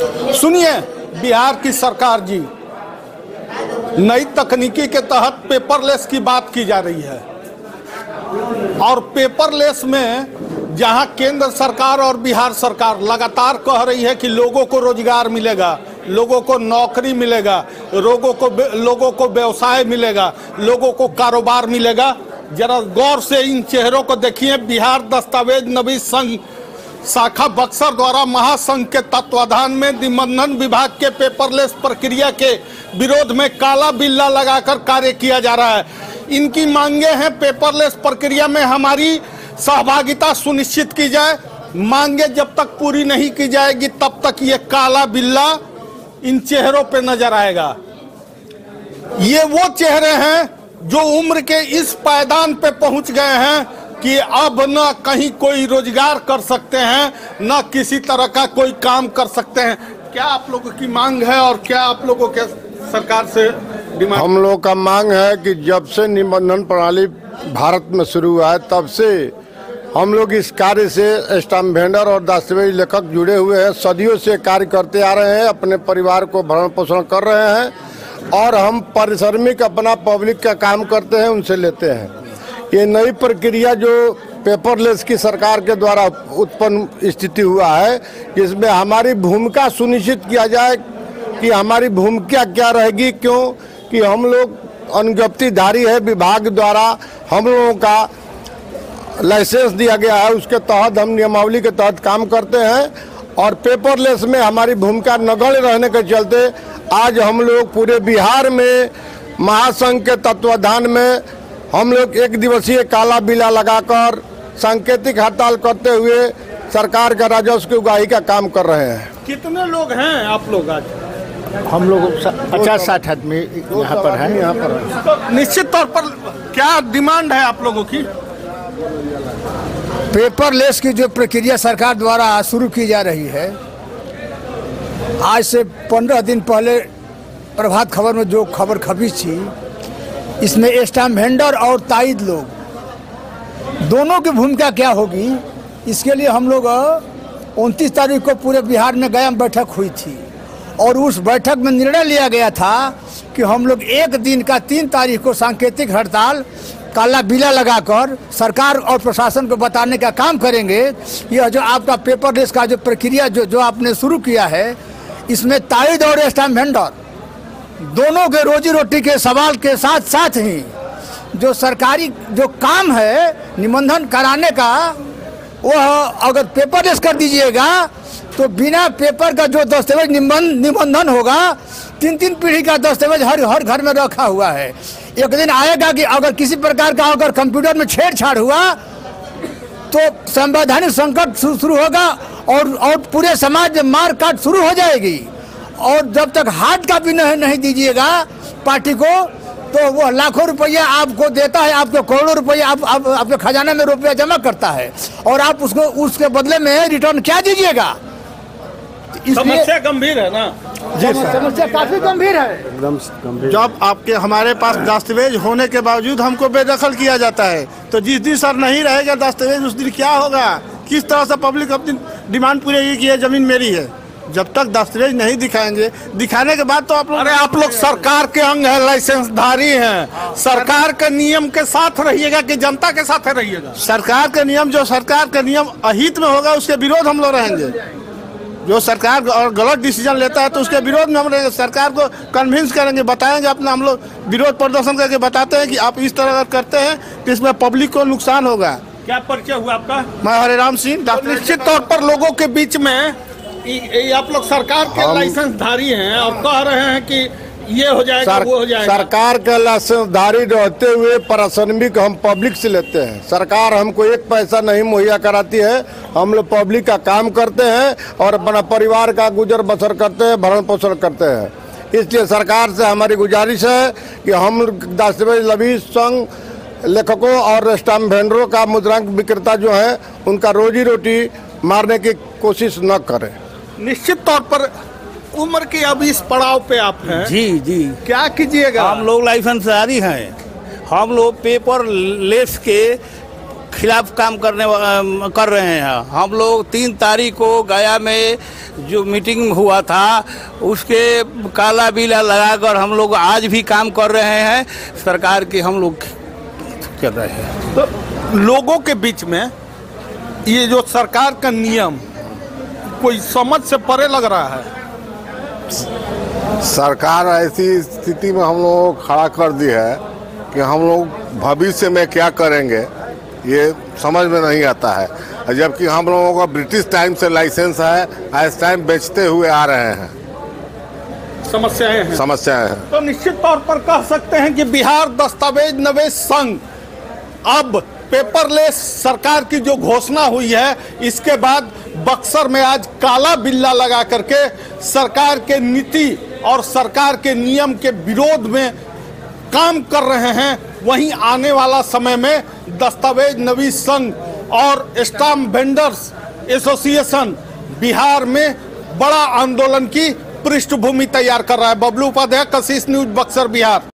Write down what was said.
सुनिए, बिहार की सरकार जी, नई तकनीकी के तहत पेपरलेस की बात की जा रही है और पेपरलेस में जहां केंद्र सरकार और बिहार सरकार लगातार कह रही है कि लोगों को रोजगार मिलेगा, लोगों को नौकरी मिलेगा, लोगों को व्यवसाय मिलेगा, लोगों को कारोबार मिलेगा। जरा गौर से इन चेहरों को देखिए। बिहार दस्तावेज नवीस संघ शाखा बक्सर द्वारा महासंघ के तत्वाधान में निबंधन विभाग के पेपरलेस प्रक्रिया के विरोध में काला बिल्ला लगाकर कार्य किया जा रहा है। इनकी मांगे हैं पेपरलेस प्रक्रिया में हमारी सहभागिता सुनिश्चित की जाए। मांगे जब तक पूरी नहीं की जाएगी तब तक ये काला बिल्ला इन चेहरों पे नजर आएगा। ये वो चेहरे हैं जो उम्र के इस पायदान पे पहुंच गए हैं कि अब न कहीं कोई रोजगार कर सकते हैं, न किसी तरह का कोई काम कर सकते हैं। क्या आप लोगों की मांग है और क्या आप लोगों के सरकार से डिमांड? हम लोग का मांग है कि जब से निबंधन प्रणाली भारत में शुरू हुआ है तब से हम लोग इस कार्य से स्टाम्प वेंडर और दस्तावेज लेखक जुड़े हुए हैं। सदियों से कार्य करते आ रहे हैं, अपने परिवार को भरण पोषण कर रहे हैं और हम पारिश्रमिक अपना पब्लिक का काम करते हैं, उनसे लेते हैं। ये नई प्रक्रिया जो पेपरलेस की सरकार के द्वारा उत्पन्न स्थिति हुआ है, जिसमें हमारी भूमिका सुनिश्चित किया जाए कि हमारी भूमिका क्या रहेगी, क्यों कि हम लोग अनुज्ञप्तिधारी है। विभाग द्वारा हम लोगों का लाइसेंस दिया गया है, उसके तहत हम नियमावली के तहत काम करते हैं और पेपरलेस में हमारी भूमिका नगण्य रहने के चलते आज हम लोग पूरे बिहार में महासंघ के तत्वाधान में हम लोग एक दिवसीय काला बिल्ला लगाकर सांकेतिक हड़ताल करते हुए सरकार का राजस्व की उगाही का काम कर रहे हैं। कितने लोग हैं आप लोग आज? हम लोग 50-60 आदमी यहाँ पर हैं। तो निश्चित तौर पर क्या डिमांड है आप लोगों की? पेपरलेस की जो प्रक्रिया सरकार द्वारा शुरू की जा रही है, आज से 15 दिन पहले प्रभात खबर में जो खबर खबी थी, इसमें स्टाम्प वेंडर और ताइद लोग दोनों की भूमिका क्या होगी, इसके लिए हम लोग 29 तारीख को पूरे बिहार में गया बैठक हुई थी और उस बैठक में निर्णय लिया गया था कि हम लोग एक दिन का 3 तारीख को सांकेतिक हड़ताल काला बिल्ला लगाकर सरकार और प्रशासन को बताने का काम करेंगे। यह जो आपका पेपरलेस का जो प्रक्रिया जो आपने शुरू किया है, इसमें ताइद और स्टाम्प वेंडर दोनों के रोजी रोटी के सवाल के साथ साथ ही जो सरकारी जो काम है निबंधन कराने का, वह अगर पेपरलेस कर दीजिएगा तो बिना पेपर का जो दस्तावेज निबंधन होगा, 3 पीढ़ी का दस्तावेज हर घर में रखा हुआ है। एक दिन आएगा कि अगर किसी प्रकार का अगर कंप्यूटर में छेड़छाड़ हुआ तो संवैधानिक संकट शुरू होगा और पूरे समाज में मार काट शुरू हो जाएगी। और जब तक हार्ड कॉपी नहीं दीजिएगा पार्टी को, तो वो लाखों रुपया आपको देता है, आपको करोड़ों रुपया आपके खजाने में रुपया जमा करता है और आप उसको उसके बदले में रिटर्न क्या दीजिएगा? समस्या गंभीर है ना जी, समस्या काफी गंभीर है, एकदम गंभीर। जब आपके हमारे पास दस्तावेज होने के बावजूद हमको बेदखल किया जाता है, तो जिस दिन सर नहीं रहेगा दस्तावेज उस दिन क्या होगा? किस तरह से पब्लिक अपनी डिमांड पूरी की है, जमीन मेरी है। जब तक दस्तावेज नहीं दिखाएंगे, दिखाने के बाद तो आप लोग, अरे आप लोग सरकार के अंग है, लाइसेंसधारी हैं, सरकार के नियम के साथ रहिएगा कि जनता के साथ रहिएगा? सरकार के नियम, जो सरकार के नियम अहित में होगा उसके विरोध हम लोग रहेंगे। जो सरकार और गलत डिसीजन लेता है तो उसके विरोध में हम रहेंगे। सरकार को कन्विंस करेंगे, बताएंगे, अपना हम लोग विरोध प्रदर्शन करके बताते हैं कि आप इस तरह अगर करते हैं तो इसमें पब्लिक को नुकसान होगा। क्या परिचय हुआ आपका? मैं हरिराम सिंह। निश्चित तौर पर लोगों के बीच में आप लोग सरकार के लाइसेंसधारी हैं और कह रहे हैं कि ये हो जाएगा, वो हो जाएगा। सरकार के लाइसेंसधारी रहते हुए पारिश्रमिक हम पब्लिक से लेते हैं। सरकार हमको एक पैसा नहीं मुहैया कराती है, हम लोग पब्लिक का काम करते हैं और अपना परिवार का गुजर बसर करते हैं, भरण पोषण करते हैं। इसलिए सरकार से हमारी गुजारिश है कि हम दस्तावेज नवीस संघ लेखकों और स्टाम्प वेंडरों का मुद्रांक विक्रेता जो है उनका रोजी रोटी मारने की कोशिश न करें। निश्चित तौर पर उम्र के अब इस पड़ाव पे आप हैं। जी क्या कीजिएगा? हम लोग लाइसेंसधारी हैं। हम लोग पेपर लेस के खिलाफ काम कर रहे हैं। हम लोग 3 तारीख को गया में जो मीटिंग हुआ था उसके काला बिला लगाकर हम लोग आज भी काम कर रहे हैं। सरकार की हम लोग कर रहे हैं। तो लोगों के बीच में ये जो सरकार का नियम कोई समझ से परे लग रहा है। सरकार ऐसी स्थिति में हम लोगों को खड़ा कर दी है कि हम लोग भविष्य में क्या करेंगे ये समझ में नहीं आता है। जबकि हम लोगों का ब्रिटिश टाइम से लाइसेंस है, इस टाइम बेचते हुए आ रहे हैं। समस्याएं हैं। तो निश्चित तौर पर कह सकते हैं कि बिहार दस्तावेज नवेश संघ अब पेपरलेस सरकार की जो घोषणा हुई है इसके बाद बक्सर में आज काला बिल्ला लगा करके सरकार के नीति और सरकार के नियम के विरोध में काम कर रहे हैं। वहीं आने वाला समय में दस्तावेज नवीस संघ और स्टाम्प वेंडर्स एसोसिएशन बिहार में बड़ा आंदोलन की पृष्ठभूमि तैयार कर रहा है। बबलू उपाध्याय, कशिश न्यूज, बक्सर, बिहार।